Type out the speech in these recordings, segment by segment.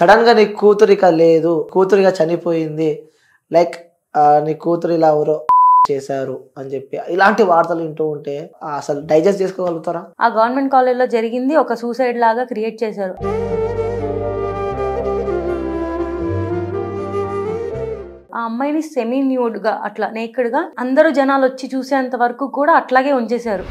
Sudden గా నీ కూతురిక లేదు, కూతురిగా చనిపోయింది, లైక్ నీ కూతురు ఇలా ఎవరో చేశారు అని చెప్పి ఇలాంటి వార్తలు వింటూ ఉంటే అసలు డైజెస్ట్ చేసుకోగలుగుతారా? ఆ గవర్నమెంట్ కాలేజ్ లో జరిగింది ఒక సూసైడ్ లాగా క్రియేట్ చేశారు. ఆ అమ్మాయిని సెమీ న్యూడ్ గా అట్లా నేకెడ్ గా అందరూ జనాలు వచ్చి చూసేంత వరకు కూడా అట్లాగే ఉంచేశారు.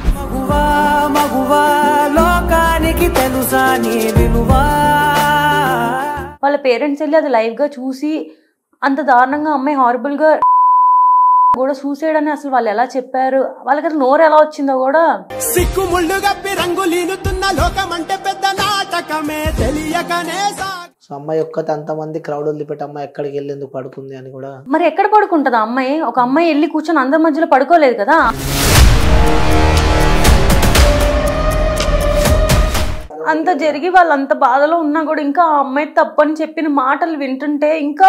వాళ్ళ పేరెంట్స్ వెళ్ళి అది లైవ్ గా చూసి అంత దారుణంగా అమ్మాయి హారబుల్ గా కూడా సూసైడ్ అని అసలు వాళ్ళు ఎలా చెప్పారు, వాళ్ళకి అసలు నోరు ఎలా వచ్చిందో కూడా. అమ్మాయి ఒక్కటి అంతమంది క్రౌడ్ వదిలిపెట్టి అమ్మాయి ఎక్కడికి వెళ్ళేందుకు పడుకుంది అని కూడా. మరి ఎక్కడ పడుకుంటది అమ్మాయి? ఒక అమ్మాయి వెళ్ళి కూర్చొని అందరి మధ్యలో పడుకోలేదు కదా. అంత జరిగి వాళ్ళు అంత బాధలో ఉన్నా కూడా ఇంకా ఆ అమ్మాయి తప్పని చెప్పిన మాటలు వింటుంటే ఇంకా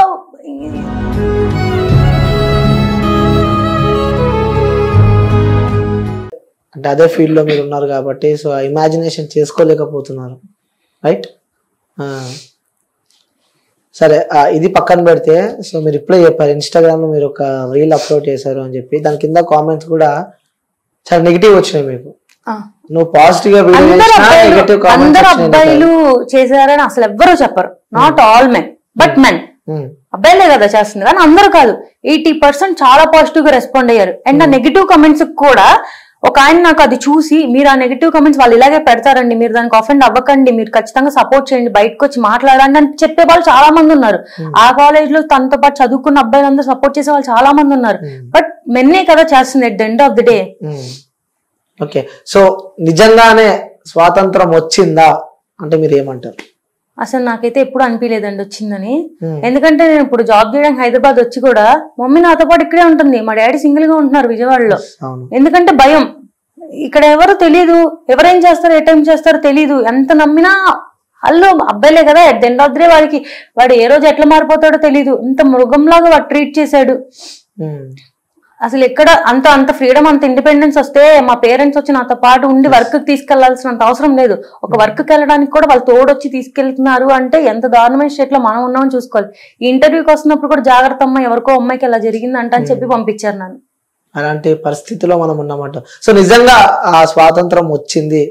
అంటే అదే ఫీల్డ్ లో మీరు ఉన్నారు కాబట్టి సో ఇమాజినేషన్ చేసుకోలేకపోతున్నారు, రైట్? సరే, ఇది పక్కన పెడితే సో మీరు ఇప్పుడే చెప్పారు ఇన్స్టాగ్రామ్ లో మీరు ఒక రీల్ అప్లోడ్ చేశారు అని చెప్పి, దాని కింద కామెంట్స్ కూడా చాలా నెగిటివ్ వచ్చినాయి మీకు. నువ్వు పాజిటివ్ గా అందరు అబ్బాయిలు చేశారని అసలు ఎవ్వరూ చెప్పరు. Not all men but men. అబ్బాయిలే కదా చేస్తుంది కానీ అందరూ కాదు. 80% చాలా పాజిటివ్ గా రెస్పాండ్ అయ్యారు. అండ్ ఆ నెగిటివ్ కమెంట్స్ కూడా ఒక ఆయన నాకు అది చూసి, మీరు ఆ నెగిటివ్ కమెంట్స్ వాళ్ళు ఇలాగే పెడతారండి, మీరు దానికి అఫెండ్ అవ్వకండి, మీరు ఖచ్చితంగా సపోర్ట్ చేయండి, బయటకు వచ్చి మాట్లాడండి అని చెప్పే వాళ్ళు చాలా మంది ఉన్నారు. ఆ కాలేజ్ లో తనతో పాటు చదువుకున్న అబ్బాయిలందరూ సపోర్ట్ చేసే వాళ్ళు చాలా మంది ఉన్నారు. బట్ మెన్నే కదా చేస్తుంది at the end of the day. Okay, so నిజంగానే స్వాతంత్రం వచ్చిందా అంటే మీరు ఏమంటారు? అసలు నాకైతే ఎప్పుడు అనిపించలేదండి వచ్చిందని. ఎందుకంటే నేను ఇప్పుడు జాబ్ చేయడానికి హైదరాబాద్ వచ్చి కూడా మమ్మీ నాతో పాటు ఇక్కడే ఉంటుంది, మా డాడీ సింగిల్ గా ఉంటున్నారు విజయవాడలో. ఎందుకంటే భయం, ఇక్కడ ఎవరు తెలీదు, ఎవరేం చేస్తారో ఏ టైం చేస్తారో తెలీదు. ఎంత నమ్మినా వాళ్ళు అబ్బాయిలే కదా, at the end of the day వాడు ఏ రోజు ఎట్లా మారిపోతాడో తెలీదు. ఇంత మృగంలాగా వాడు ట్రీట్ చేశాడు. అసలు ఎక్కడ అంత ఫ్రీడమ్, అంత ఇండిపెండెన్స్ వస్తే మా పేరెంట్స్ వచ్చి నాతో పాటు ఉండి వర్క్ తీసుకెళ్లాల్సినంత అవసరం లేదు. ఒక వర్క్ వెళ్ళడానికి కూడా వాళ్ళు తోడొచ్చి తీసుకెళ్తున్నారు అంటే ఎంత దారుణమైన స్టేట్ లో మనం ఉన్నామని చూసుకోవాలి. ఈ ఇంటర్వ్యూకి వస్తున్నప్పుడు కూడా జాగ్రత్త అమ్మ, ఎవరికో అమ్మాయికి ఎలా జరిగిందంట అని చెప్పి పంపించారు నన్ను. అలాంటి పరిస్థితిలో మనం ఉన్నామంట. సో నిజంగా ఆ స్వాతంత్రం వచ్చింది,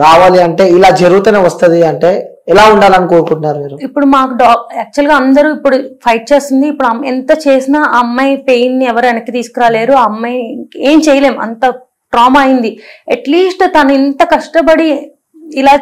రావాలి అంటే ఇలా జరుగుతూనే వస్తుంది అంటే ఎలా ఉండాలని కోరుకుంటున్నారు మీరు? ఇప్పుడు మాకు యాక్చువల్ గా అందరూ ఇప్పుడు ఫైట్ చేస్తుంది. ఇప్పుడు ఎంత చేసినా ఆ అమ్మాయి పెయిన్ ని ఎవరు వెనక్కి తీసుకురాలేరు. ఆ అమ్మాయి ఏం చేయలేం, అంత ట్రామా అయింది. అట్లీస్ట్ తను ఇంత కష్టపడి ఇలా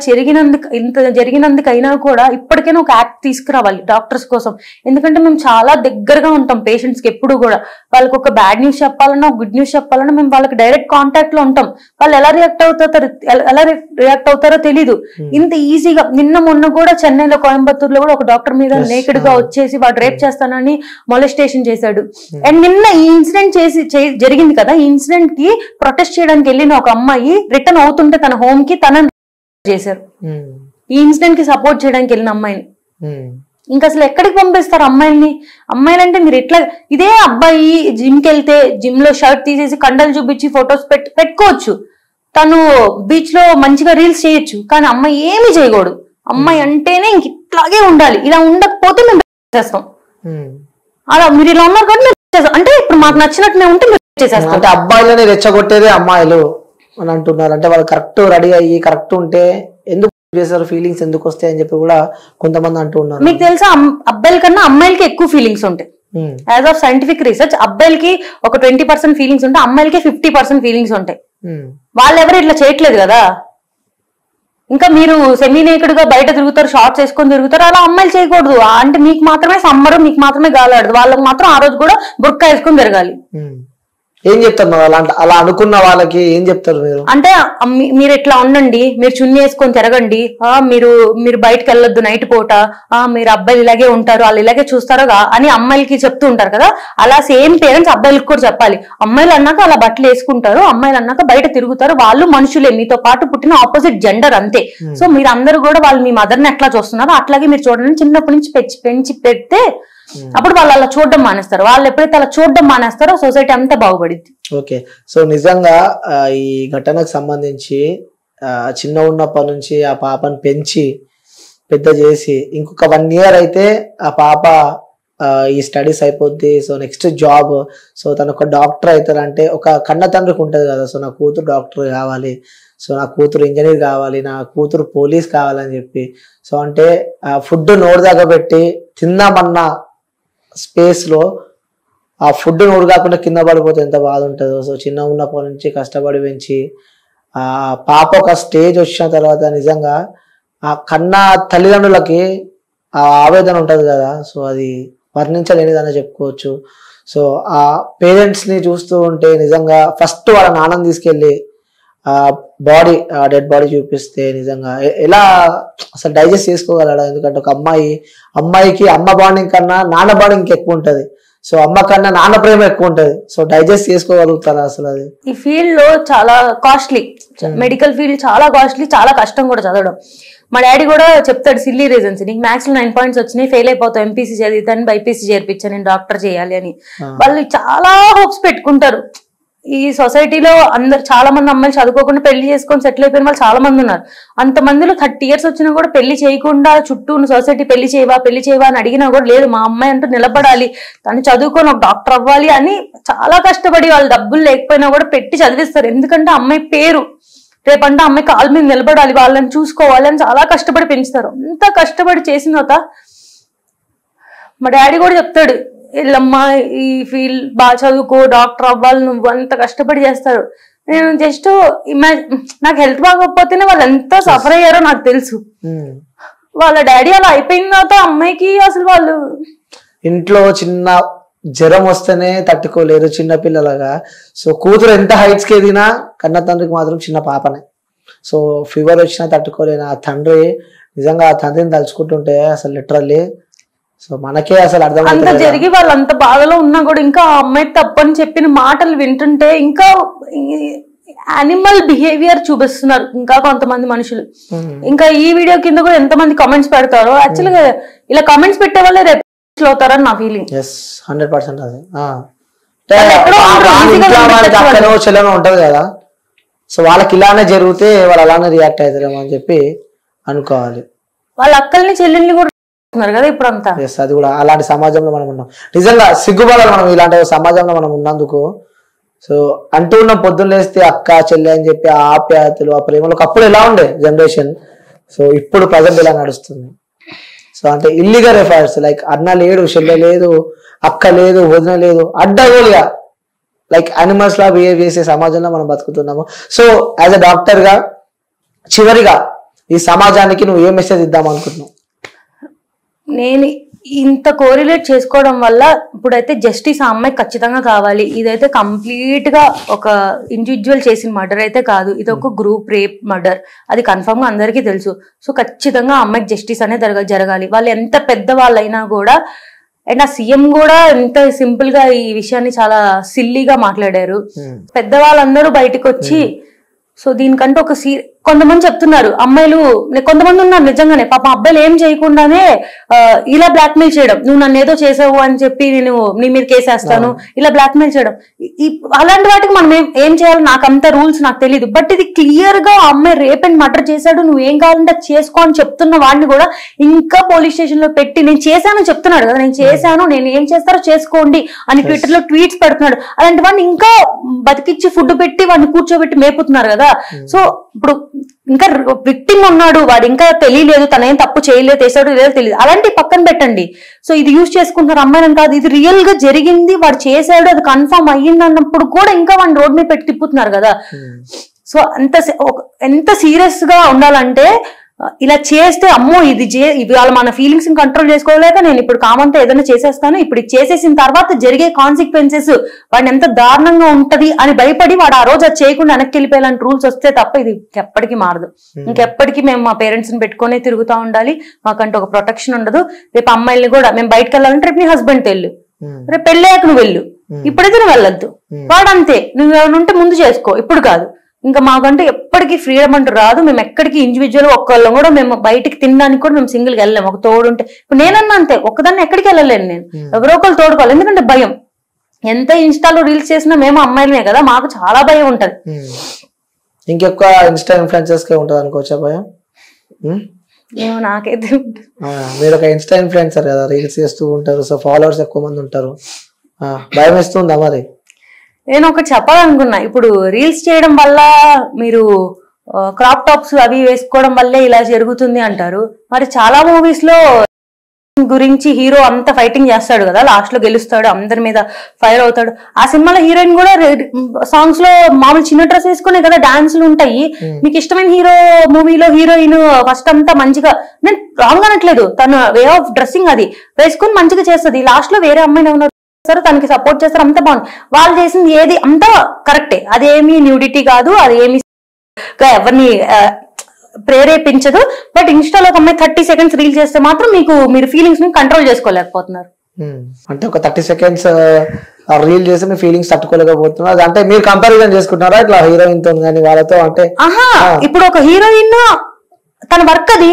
జరిగినందుకైనా కూడా ఇప్పటికైనా ఒక యాక్ట్ తీసుకురావాలి డాక్టర్స్ కోసం. ఎందుకంటే మేము చాలా దగ్గరగా ఉంటాం పేషెంట్స్ కి. ఎప్పుడు కూడా వాళ్ళకి ఒక బ్యాడ్ న్యూస్ చెప్పాలన్నా, గుడ్ న్యూస్ చెప్పాలన్నా మేము వాళ్ళకి డైరెక్ట్ కాంటాక్ట్ లో ఉంటాం. వాళ్ళు ఎలా రియాక్ట్ అవుతారో తెలీదు. ఇంత ఈజీగా నిన్న మొన్న కూడా చెన్నైలో, కోయంబత్తూరులో కూడా ఒక డాక్టర్ మీద నేకెడ్ గా వచ్చేసి వాడు రేప్ చేస్తానని మొలెస్టేషన్ చేశాడు. అండ్ నిన్న ఈ ఇన్సిడెంట్ జరిగింది కదా, ఈ ఇన్సిడెంట్ కి ప్రొటెస్ట్ చేయడానికి వెళ్ళిన ఒక అమ్మాయి రిటర్న్ అవుతుంటే తన హోమ్ కి తన చేశారు. ఈ ఇన్సిడెంట్ కి సపోర్ట్ చేయడానికి వెళ్ళిన అమ్మాయిని ఇంకా అసలు ఎక్కడికి పంపిస్తారు అమ్మాయిల్ని? అమ్మాయిలంటే మీరు ఎట్లా, ఇదే అబ్బాయి జిమ్ కి వెళ్తే జిమ్ లో షర్ట్ తీసేసి కండలు చూపించి ఫొటోస్ పెట్టుకోవచ్చు, తను బీచ్ లో మంచిగా రీల్స్ చేయొచ్చు. కానీ అమ్మాయి ఏమి చేయకూడదు. అమ్మాయి అంటేనే ఇంక ఇట్లాగే ఉండాలి. ఇలా ఉండకపోతే మేము చేస్తాం. అలా మీరు ఇలా ఉన్నారు కాబట్టి మేము చేస్తాం. అంటే ఇప్పుడు మాకు నచ్చినట్టునే ఉంటే మేము చేసేస్తాం. అంటే అబ్బాయిలని రెచ్చగొట్టేదే అమ్మాయిలు అని అంటున్నారు. అంటే వాళ్ళు కరెక్ట్ రెడీ అయ్యి కరెక్ట్ ఉంటే ఎందుకు చేశారు, ఫీలింగ్స్ ఎందుకు వస్తాయి అని చెప్పి కూడా కొంతమంది అంటూ ఉన్నారు. మీకు తెలుసా, అబ్బాయిల కన్నా అమ్మాయిలకి ఎక్కువ ఫీలింగ్స్ ఉంటాయి. యాజ్ ఆఫ్ సైంటిఫిక్ రీసెర్చ్ అబ్బాయిలకి ఒక 20% ఫీలింగ్స్ ఉంటాయి, అమ్మాయిలకి 50% ఫీలింగ్స్ ఉంటాయి. వాళ్ళు ఎవరు ఇట్లా చేయట్లేదు కదా. ఇంకా మీరు సెమీ నేకెడ్ గా బయట తిరుగుతారు, షార్ట్స్ వేసుకొని తిరుగుతారు. అలా అమ్మాయిలు చేయకూడదు. అంటే మీకు మాత్రమే సమ్మరు, మీకు మాత్రమే గాలాడదు. వాళ్ళకి మాత్రం ఆ రోజు కూడా బుర్కా వేసుకొని తిరగాలి. ఏం చెప్తారు అలా అనుకున్న వాళ్ళకి? ఏం చెప్తారు మీరు? అంటే మీరు ఇట్లా ఉండండి, మీరు చున్నీ వేసుకొని తిరగండి, మీరు బయటకు వెళ్ళొద్దు నైట్ పూట, మీరు అబ్బాయిలు ఇలాగే ఉంటారు, వాళ్ళు ఇలాగే చూస్తారో అని అమ్మాయిలకి చెప్తూ ఉంటారు కదా. అలా సేమ్ పేరెంట్స్ అబ్బాయిలకు కూడా చెప్పాలి. అమ్మాయిలు అన్నాక అలా బట్టలు వేసుకుంటారు, అమ్మాయిలు అన్నాక బయట తిరుగుతారు, వాళ్ళు మనుషులే, మీతో పాటు పుట్టిన ఆపోజిట్ జెండర్ అంతే. సో మీరు అందరూ కూడా వాళ్ళు మీ మదర్ని ఎట్లా చూస్తున్నారో అట్లాగే మీరు చూడండి. చిన్నప్పటి నుంచి పెంచి పెడితే అప్పుడు వాళ్ళు అలా చూడడం మానేస్తారు. వాళ్ళు ఎప్పుడైతే అలా చూడడం మానేస్తారో సొసైటీ అంతా బాగుపడింది. ఓకే, సో నిజంగా ఈ ఘటనకు సంబంధించి చిన్న ఉన్నప్పటి నుంచి ఆ పాపను పెద్ద చేసి ఇంకొక 1 year అయితే ఆ పాప ఈ స్టడీస్ అయిపోద్ది, సో నెక్స్ట్ జాబ్, సో తను ఒక డాక్టర్ అవుతారంటే ఒక కన్న తండ్రికి ఉంటుంది కదా, సో నా కూతురు డాక్టర్ కావాలి, సో నా కూతురు ఇంజనీర్ కావాలి, నా కూతురు పోలీస్ కావాలని చెప్పి, సో అంటే ఫుడ్ నోరు దాకా పెట్టి తిందామన్న స్పేస్లో ఆ ఫుడ్ నోరు కాకుండా కింద పడిపోతే ఎంత బాధ ఉంటుందో. సో చిన్న ఉన్నప్పటి నుంచి కష్టపడి పెంచి ఆ పాప ఒక స్టేజ్ వచ్చిన తర్వాత నిజంగా ఆ కన్నా తల్లిదండ్రులకి ఆ ఆవేదన ఉంటుంది కదా, సో అది వర్ణించలేనిదని చెప్పుకోవచ్చు. సో ఆ పేరెంట్స్ని చూస్తూ ఉంటే నిజంగా ఫస్ట్ వాళ్ళ నాన్నని తీసుకెళ్ళి ఆ బాడీ, ఆ డెడ్ బాడీ చూపిస్తే నిజంగా ఎలా అసలు డైజెస్ట్ చేసుకోగలడా? ఎందుకంటే ఒక అమ్మాయికి అమ్మ బాండింగ్ కన్నా నాన్న బాండింగ్ ఎక్కువ ఉంటుంది, సో అమ్మ కన్నా నాన్న ప్రేమ ఎక్కువ ఉంటది. సో డైజెస్ట్ చేసుకోగలుగుతారా అసలు? అది ఈ ఫీల్డ్ లో చాలా కాస్ట్లీ, మెడికల్ ఫీల్డ్ చాలా కాస్ట్లీ, చాలా కష్టం కూడా చదవడం. మా డాడీ కూడా చెప్తాడు సిల్లీ రీజన్స్, నీకు మ్యాథ్స్ లో 9 points వచ్చినాయి, ఫెయిల్ అయిపోతావు, ఎంపీసీ చదివితాను బైపీసీ చేర్పించా, నేను డాక్టర్ చేయాలి అని. వాళ్ళు చాలా హోప్స్ పెట్టుకుంటారు. ఈ సొసైటీలో అందరు చాలా మంది అమ్మాయిలు చదువుకోకుండా పెళ్లి చేసుకొని సెటిల్ అయిపోయిన వాళ్ళు చాలా మంది ఉన్నారు. అంతమందిలో 30 years వచ్చినా కూడా పెళ్లి చేయకుండా చుట్టూ ఉన్న సొసైటీ పెళ్లి చేయవా అని అడిగినా కూడా లేదు, మా అమ్మాయి అంటూ నిలబడాలి, తను చదువుకొని ఒక డాక్టర్ అవ్వాలి అని చాలా కష్టపడి వాళ్ళు డబ్బులు లేకపోయినా కూడా పెట్టి చదివిస్తారు. ఎందుకంటే అమ్మాయి పేరు, రేపంటే అమ్మాయి కాళ్ళ మీద నిలబడాలి, వాళ్ళని చూసుకోవాలి అని చాలా కష్టపడి పెంచుతారు. అంత కష్టపడి చేసిన తర్వాత మా డాడీ కూడా చెప్తాడు, వీళ్ళమ్మ ఈ ఫీల్డ్ బాగా చదువుకో, డాక్టర్ అవ్వాలి, నువ్వు అంత కష్టపడి చేస్తారు. నేను జస్ట్ నాకు హెల్త్ బాగోకపోతేనే వాళ్ళు ఎంత సఫర్ అయ్యారో నాకు తెలుసు. వాళ్ళ డాడీ అలా అయిపోయిన తర్వాత అమ్మాయికి అసలు వాళ్ళు ఇంట్లో చిన్న జ్వరం వస్తేనే తట్టుకోలేరు చిన్న పిల్లలుగా. సో కూతురు ఎంత హైట్స్ కి ఎదిగినా కన్న తండ్రికి మాత్రం చిన్న పాపనే. సో ఫీవర్ వచ్చినా తట్టుకోలేను ఆ తండ్రి. నిజంగా ఆ తండ్రిని తలుచుకుంటుంటే అసలు లిటరల్లీ సో మనకే అసలు అర్థం అంత జరిగి వాళ్ళు అంత బాధలో ఉన్నా కూడా ఇంకా ఆ అమ్మాయి తప్పని చెప్పిన మాటలు వింటుంటే ఇంకా యానిమల్ బిహేవియర్ చూపిస్తున్నారు ఇంకా కొంతమంది మనుషులు. ఇంకా ఈ వీడియో కింద కూడా ఎంతమంది కామెంట్స్ పెడతారో, యాక్చువల్గా ఇలా కామెంట్స్ పెట్టే వాళ్ళే రేపు అవుతారని నా ఫీలింగ్. 100% అది అక్కడో చెల్లెనో ఉంటది కదా, సో వాళ్ళకి ఇలానే జరిగితే వాళ్ళు అలానే రియాక్ట్ అవుతారేమో అని చెప్పి అనుకోవాలి. వాళ్ళ అక్కల్ని చెల్లెల్ని కూడా కదా ఇప్పుడు అంతా. అది కూడా అలాంటి సమాజంలో మనం ఉన్నాం. నిజంగా సిగ్గుపడాలి మనం ఇలాంటి సమాజంలో మనం ఉన్నందుకు. సో అంటూ ఉన్న పొద్దున్న లేస్తే అక్క చెల్లె అని చెప్పి ఆ ఆప్యాయతలు ఆ ప్రేమలు అప్పుడు ఎలా ఉండే జనరేషన్, సో ఇప్పుడు ప్రజెంట్ ఇలా నడుస్తుంది. సో అంటే ఇల్లీగల్ ఎఫైర్స్, లైక్ అన్న లేడు, చెల్లె లేదు, అక్క లేదు, వదిన లేదు, అడ్డగోలుగా లైక్ యానిమల్స్ లా బిహేవ్ చేసే సమాజంలో మనం బతుకుతున్నాము. సో యాజ్ అ డాక్టర్ గా చివరిగా ఈ సమాజానికి నువ్వు ఏ మెసేజ్ ఇద్దాం అనుకుంటున్నావు? నేను ఇంత కోరిలేట్ చేసుకోవడం వల్ల ఇప్పుడైతే జస్టిస్ ఆ అమ్మాయి ఖచ్చితంగా కావాలి. ఇదైతే కంప్లీట్ గా ఒక ఇండివిజువల్ చేసిన మర్డర్ అయితే కాదు, ఇది ఒక గ్రూప్ రేప్ మర్డర్, అది కన్ఫర్మ్ గా అందరికీ తెలుసు. సో ఖచ్చితంగా ఆ అమ్మాయికి జస్టిస్ అనేది జరగాలి. వాళ్ళు ఎంత పెద్ద వాళ్ళైనా కూడా. అండ్ ఆ సీఎం కూడా ఎంత సింపుల్ గా ఈ విషయాన్ని చాలా సిల్లీగా మాట్లాడారు. పెద్దవాళ్ళందరూ బయటకు వచ్చి సో దీనికంటే ఒక కొంతమంది చెప్తున్నారు అమ్మాయిలు, కొంతమంది ఉన్నారు నిజంగానే పాపం అబ్బాయిలు ఏం చేయకుండానే ఇలా బ్లాక్మెయిల్ చేయడం, నువ్వు నన్ను ఏదో చేసావు అని చెప్పి నేను నీ మీద కేసేస్తాను, ఇలా బ్లాక్మెయిల్ చేయడం. అలాంటి వాటికి మనం ఏం చేయాలో నాకు అంత రూల్స్ నాకు తెలియదు. బట్ ఇది క్లియర్ గా అమ్మాయి రేప్ అండ్ మర్డర్ చేశాడు, నువ్వు ఏం కావాలంటే చేసుకో అని చెప్తున్న వాడిని కూడా ఇంకా పోలీస్ స్టేషన్ లో పెట్టి నేను చేశాను చెప్తున్నాడు కదా, నేను చేశాను, నేను ఏం చేస్తారో చేసుకోండి అని ట్విట్టర్ లో ట్వీట్స్ పెడుతున్నాడు. అలాంటి వాడిని ఇంకా బతికిచ్చి ఫుడ్ పెట్టి వాడిని కూర్చోబెట్టి మేపుతున్నారు కదా. సో ఇప్పుడు ఇంకా విక్టిమ్ ఉన్నాడు, వాడు ఇంకా తెలియలేదు, తనేం తప్పు చేయలేదు, చేశాడు లేదో తెలియదు, అలాంటి పక్కన పెట్టండి. సో ఇది యూజ్ చేసుకుంటున్నారు అమ్మాయిని కాదు, ఇది రియల్ గా జరిగింది, వాడు చేశాడు, అది కన్ఫర్మ్ అయ్యింది అన్నప్పుడు కూడా ఇంకా వాడిని రోడ్ మీద పెట్టి తిప్పుతున్నారు కదా. సో ఎంత సీరియస్ గా ఉండాలంటే ఇలా చేస్తే అమ్మో ఇది ఇవాళ మన ఫీలింగ్స్ కంట్రోల్ చేసుకోలేక నేను ఇప్పుడు కామంతో ఏదైనా చేసేస్తాను, ఇప్పుడు చేసేసిన తర్వాత జరిగే కాన్సిక్వెన్సెస్ వాడిని ఎంత దారుణంగా ఉంటది అని భయపడి వాడు ఆ రోజు అది చేయకుండా వెనక్కి వెళ్ళిపోయేలాంటి రూల్స్ వస్తే తప్ప ఇది ఎప్పటికీ మారదు. ఇంకెప్పటికీ మేము మా పేరెంట్స్ ని పెట్టుకునే తిరుగుతూ ఉండాలి, మాకంటే ఒక ప్రొటెక్షన్ ఉండదు. రేపు అమ్మాయిల్ని కూడా మేము బయటకు వెళ్ళాలంటే రేపు నీ హస్బెండ్ వెళ్ళు, రేపు పెళ్ళాక నువ్వు వెళ్ళు, ఇప్పుడైతే నువ్వు వెళ్ళొద్దు, వాడంతే నువ్వు ఏమైనా ఉంటే ముందు చేసుకో, ఇప్పుడు కాదు. ఇంకా మాకంటే ఎప్పటికీ ఫ్రీడమ్ అంటూ రాదు. మేము ఎక్కడికి ఇండివిజువల్ ఒక్కళ్ళం కూడా మేము బయటికి తినడానికి కూడా మేము సింగిల్గా వెళ్ళలేము, ఒక తోడు ఉంటే. ఇప్పుడు నేనన్నా అంతే, ఒక్కదాన్ని ఎక్కడికి వెళ్ళలేను, నేను ఎవరో ఒకళ్ళు తోడుకోవాలి. ఎందుకంటే భయం, ఎంత ఇన్స్టాలో రీల్స్ చేసినా మేము అమ్మాయిలమే కదా, మాకు చాలా భయం ఉంటది. ఇంకెక్కువ ఇన్స్టా ఇన్ఫ్లుయెన్సర్స్ కే ఉంటది అనుకోవచ్చా భయం? ఏమో నాకైతే మీరు ఒక ఇన్స్టా ఇన్ఫ్లుయెన్సర్ కదా, రీల్స్ చేస్తూ ఉంటారు, సో ఫాలోవర్స్ ఎక్కువ మంది ఉంటారు, భయం వేస్తుందా మరి? నేను ఒకటి చెప్పాలనుకున్నా, ఇప్పుడు రీల్స్ చేయడం వల్ల మీరు క్రాప్ టాప్స్ అవి వేసుకోవడం వల్లే ఇలా జరుగుతుంది అంటారు. మరి చాలా మూవీస్ లో గురించి హీరో అంత ఫైటింగ్ చేస్తాడు కదా, లాస్ట్ లో గెలుస్తాడు, అందరి మీద ఫైర్ అవుతాడు. ఆ సినిమాలో హీరోయిన్ కూడా సాంగ్స్ లో మామూలు చిన్న డ్రెస్ వేసుకునే కదా డాన్సులు ఉంటాయి. మీకు ఇష్టమైన హీరో మూవీలో హీరోయిన్ ఫస్ట్ అంతా మంచిగా, నేను రాంగ్ అనట్లేదు, తన వే ఆఫ్ డ్రెస్సింగ్ అది వేసుకుని మంచిగా చేస్తుంది. లాస్ట్ లో వేరే అమ్మాయిని ఏమన్నా తనకి సపోర్ట్ చేస్తారు, అంత బాగుంది. వాళ్ళు చేసింది ఏది అంతా కరెక్టే, అదేమి న్యూడిటీ కాదు, అది ఏమి ఎవరిని ప్రేరేపించదు. బట్ ఇన్స్టాలో ఒక అమ్మాయి 30 seconds రీల్ చేస్తే మాత్రం మీరు ఫీలింగ్స్ ని కంట్రోల్ చేసుకోలేకపోతున్నారు. అంటే ఒక 30 seconds రీల్ చేసి మీ ఫీలింగ్స్ తట్టుకోలేకపోతున్నారు అంటే మీరు కంపారిజన్ చేసుకుంటున్నారా ఇట్లా హీరోయిన్ తో కానీ వాళ్ళతో? అంటే ఇప్పుడు ఒక హీరోయిన్ తన వర్క్ అది,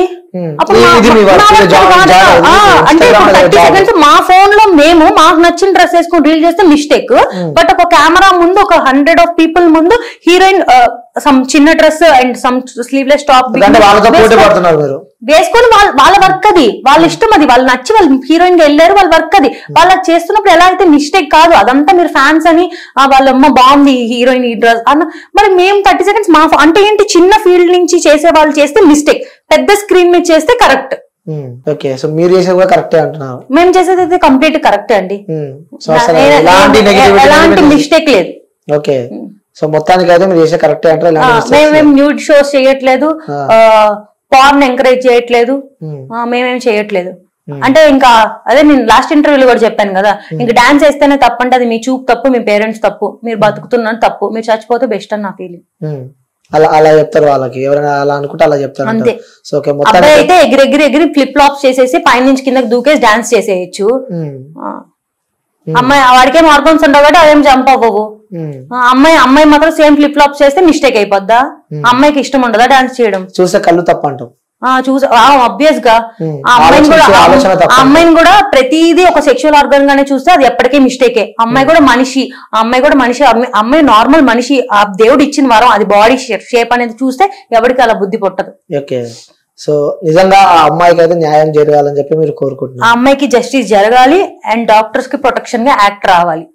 అంటే 30 seconds మా ఫోన్ లో మేము మాకు నచ్చిన డ్రెస్ వేసుకుని రీల్ చేస్తే మిస్టేక్. బట్ ఒక కెమెరా ముందు ఒక 100 people ముందు హీరోయిన్ సమ్ చిన్న dress and some sleeveless top వేసుకొని వాళ్ళ వర్క్ అది, వాళ్ళ ఇష్టం, అది వాళ్ళు నచ్చి వాళ్ళు హీరోయిన్ గా వెళ్ళారు, వాళ్ళ వర్క్ అది. వాళ్ళు చేస్తున్నప్పుడు ఎలా అయితే మిస్టేక్ కాదు, అదంతా మీరు ఫ్యాన్స్ అని వాళ్ళమ్మ బాగుంది హీరోయిన్ ఈ డ్రెస్ అన్న. మరి మేము 30 seconds మా అంటే ఏంటి, చిన్న ఫీల్డ్ నుంచి చేసే వాళ్ళు చేస్తే మిస్టేక్, పెద్ద స్క్రీన్ మీద చేస్తే కరెక్ట్. ఓకే, సో మీరు చేసేది కూడా కరెక్టే అంటున్నారు? మేము చేసేది అయితే కంప్లీట్ కరెక్టే అండి, ఎలాంటి మిస్టేక్ లేదు. ఓకే, సో మొత్తానికి అయితే మీరు చేసే కరెక్టే అంటారు? మేమేం న్యూడ్ షోస్ చేయట్లేదు, పార్న్ ఎంకరేజ్ చేయట్లేదు, మేమేం చేయట్లేదు. అంటే ఇంకా అదే నేను లాస్ట్ ఇంటర్వ్యూలో కూడా చెప్పాను కదా, ఇంకా డాన్స్ వేస్తేనే తప్పంటే అది మీ చూపు తప్పు, మీ పేరెంట్స్ తప్పు, మీరు బతుకుతున్నారు తప్పు, మీరు చచ్చిపోతే బెస్ట్ అని నా ఫీలింగ్. అలా చెప్తారు వాళ్ళకి, ఎవరైనా అలా అనుకుంటే అలా చెప్తారు అంతే. అబ్బాయి అయితే ఎగిరి ఫ్లిప్ ఫ్లాప్స్ చేసేసి పైనుంచి కిందకి దూకేసి డాన్స్ చేసేయచ్చు. అమ్మాయి వాడికేం హార్మోన్స్ ఉండవు కాబట్టి అదేం జంప్ అవ్వవు. అమ్మాయి మాత్రం సేమ్ ఫ్లిప్ ఫ్లాప్స్ చేస్తే మిస్టేక్ అయిపోద్దా? అమ్మాయికి ఇష్టం ఉండదా డాన్స్ చేయడం? చూసే కళ్ళు తప్ప అంటాం. ఆబ్వియస్ గా అమ్మాయిని కూడా ప్రతిదీ ఒక సెక్షువల్ ఆర్గన్ గానే చూస్తే అది ఎప్పటికీ మిస్టేకే. అమ్మాయి కూడా మనిషి, అమ్మాయి నార్మల్ మనిషి, ఆ దేవుడు ఇచ్చిన వరం, అది బాడీ షేప్ అనేది చూస్తే ఎవరికి అలా బుద్ధి పుట్టదు. ఓకే, సో నిజంగా ఆ అమ్మాయికి అయితే న్యాయం జరగాలని చెప్పి మీరు కోరుకుంటున్నారు? ఆ అమ్మాయికి జస్టిస్ జరగాలి అండ్ డాక్టర్స్ కి ప్రొటెక్షన్ గా యాక్ట్ రావాలి.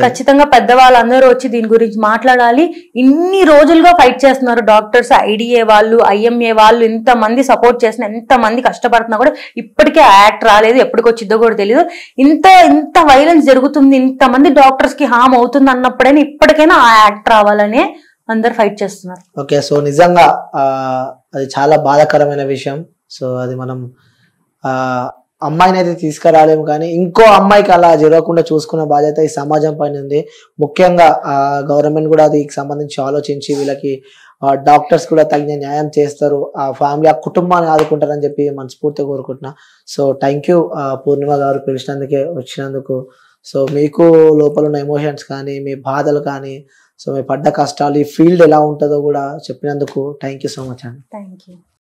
ఖచ్చితంగా పెద్దవాళ్ళందరూ వచ్చి దీని గురించి మాట్లాడాలి. ఇన్ని రోజులుగా ఫైట్ చేస్తున్నారు డాక్టర్స్, ఐడిఏ వాళ్ళు, ఐఎంఏ వాళ్ళు, ఇంత మంది సపోర్ట్ చేసిన, ఎంత మంది కష్టపడుతున్నా కూడా ఇప్పటికే యాక్ట్ రాలేదు. ఎప్పటికొచ్చిద్దో కూడా తెలియదు. ఇంత వైలెన్స్ జరుగుతుంది, ఇంతమంది డాక్టర్స్ కి హామ్ అవుతుంది అన్నప్పుడైనా ఇప్పటికైనా ఆ యాక్ట్ రావాలనే అందరు ఫైట్ చేస్తున్నారు. ఓకే, సో నిజంగా అది చాలా బాధాకరమైన విషయం. సో అది మనం అమ్మాయిని అయితే తీసుకురాలేము, కానీ ఇంకో అమ్మాయికి అలా జరగకుండా చూసుకునే బాధ్యత ఈ సమాజం పైన ఉంది. ముఖ్యంగా గవర్నమెంట్ కూడా దీనికి సంబంధించి ఆలోచించి వీళ్ళకి డాక్టర్స్ కూడా తగిన న్యాయం చేస్తారు, ఆ ఫ్యామిలీ ఆ కుటుంబాన్ని ఆదుకుంటారని చెప్పి మనస్ఫూర్తిగా కోరుకుంటున్నా. సో థ్యాంక్ యూ పూర్ణిమ గారు వచ్చినందుకు. సో మీకు లోపల ఉన్న ఎమోషన్స్ కానీ, మీ బాధలు కానీ, సో మీ పడ్డ కష్టాలు, ఈ ఫీల్డ్ ఎలా ఉంటుందో కూడా చెప్పినందుకు థ్యాంక్ యూ సో మచ్ అండి. Thank you.